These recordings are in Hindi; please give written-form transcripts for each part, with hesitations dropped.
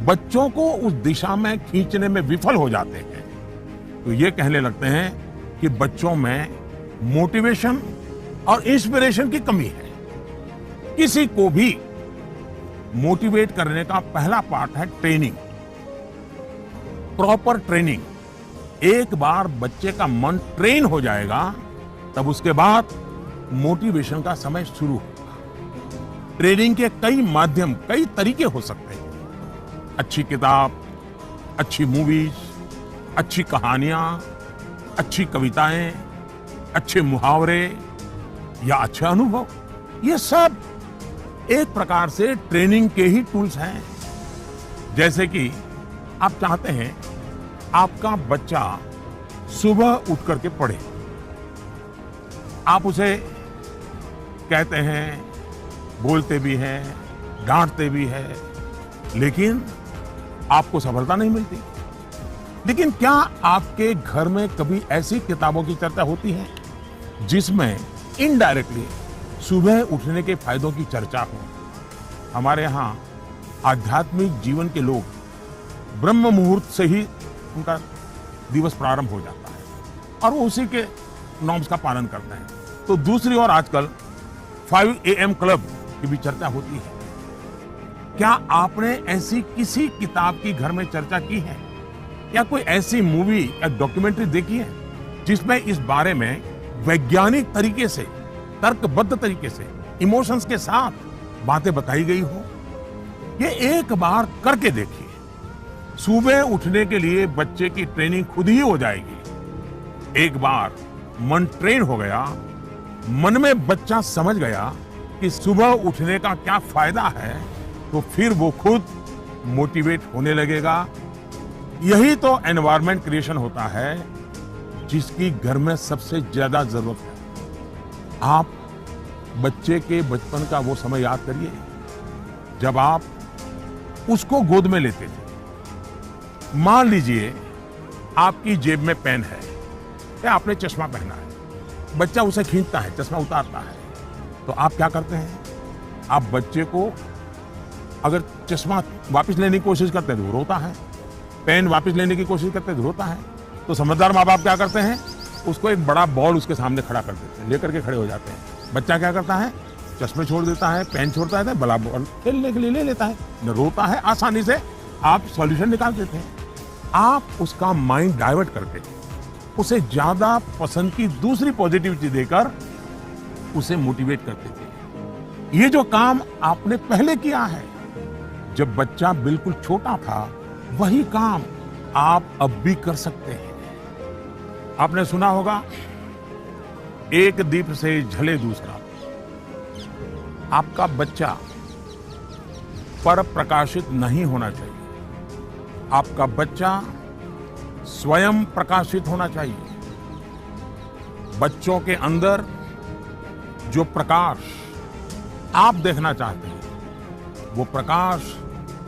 बच्चों को उस दिशा में खींचने में विफल हो जाते हैं, तो ये कहने लगते हैं कि बच्चों में मोटिवेशन और इंस्पिरेशन की कमी है। किसी को भी मोटिवेट करने का पहला पार्ट है ट्रेनिंग, प्रॉपर ट्रेनिंग। एक बार बच्चे का मन ट्रेन हो जाएगा, तब उसके बाद मोटिवेशन का समय शुरू होगा। ट्रेनिंग के कई माध्यम, कई तरीके हो सकते हैं। अच्छी किताब, अच्छी मूवीज, अच्छी कहानियां, अच्छी कविताएं, अच्छे मुहावरे या अच्छे अनुभव, ये सब एक प्रकार से ट्रेनिंग के ही टूल्स हैं। जैसे कि आप चाहते हैं आपका बच्चा सुबह उठ करके पढ़े, आप उसे कहते हैं, बोलते भी हैं, डांटते भी हैं, लेकिन आपको सफलता नहीं मिलती। लेकिन क्या आपके घर में कभी ऐसी किताबों की चर्चा होती है जिसमें इनडायरेक्टली सुबह उठने के फायदों की चर्चा हो? हमारे यहाँ आध्यात्मिक जीवन के लोग ब्रह्म मुहूर्त से ही उनका दिवस प्रारंभ हो जाता है और वो उसी के नॉर्म्स का पालन करते हैं। तो दूसरी ओर आजकल 5 AM क्लब की भी चर्चा होती है। क्या आपने ऐसी किसी किताब की घर में चर्चा की है या कोई ऐसी मूवी या डॉक्यूमेंट्री देखी है जिसमें इस बारे में वैज्ञानिक तरीके से, तर्कबद्ध तरीके से, इमोशंस के साथ बातें बताई गई हो? ये एक बार करके देखिए। सुबह उठने के लिए बच्चे की ट्रेनिंग खुद ही हो जाएगी। एक बार मन ट्रेन हो गया, मन में बच्चा समझ गया कि सुबह उठने का क्या फायदा है, तो फिर वो खुद मोटिवेट होने लगेगा। यही तो एनवायरनमेंट क्रिएशन होता है जिसकी घर में सबसे ज्यादा जरूरत है। आप बच्चे के बचपन का वो समय याद करिए जब आप उसको गोद में लेते थे। मान लीजिए आपकी जेब में पेन है या आपने चश्मा पहना है, बच्चा उसे खींचता है, चश्मा उतारता है, तो आप क्या करते हैं? आप बच्चे को अगर चश्मा वापस लेने की कोशिश करते हैं तो वो रोता है, पेन वापस लेने की कोशिश करते हैं तो रोता है। तो समझदार माँ बाप क्या करते हैं? उसको एक बड़ा बॉल उसके सामने खड़ा कर देते हैं, लेकर के खड़े हो जाते हैं। बच्चा क्या करता है? चश्मे छोड़ देता है, पेन छोड़ता है, बड़ा बॉल खेलने के लिए ले लेता है, न रोता है। आसानी से आप सॉल्यूशन निकाल देते हैं। आप उसका माइंड डाइवर्ट करके उसे ज्यादा पसंद की दूसरी पॉजिटिविटी देकर उसे मोटिवेट करते थे। ये जो काम आपने पहले किया है जब बच्चा बिल्कुल छोटा था, वही काम आप अब भी कर सकते हैं। आपने सुना होगा, एक दीप से जले दूसरा। आपका बच्चा पर प्रकाशित नहीं होना चाहिए। आपका बच्चा स्वयं प्रकाशित होना चाहिए। बच्चों के अंदर जो प्रकाश आप देखना चाहते हैं, वो प्रकाश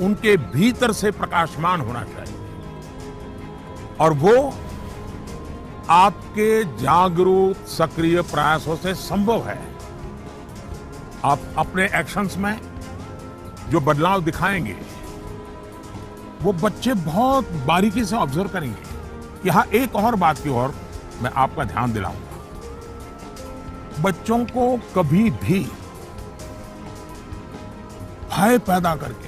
उनके भीतर से प्रकाशमान होना चाहिए और वो आपके जागरूक सक्रिय प्रयासों से संभव है। आप अपने एक्शंस में जो बदलाव दिखाएंगे वो बच्चे बहुत बारीकी से ऑब्जर्व करेंगे। यहां एक और बात की ओर मैं आपका ध्यान दिलाऊंगा। बच्चों को कभी भी भय पैदा करके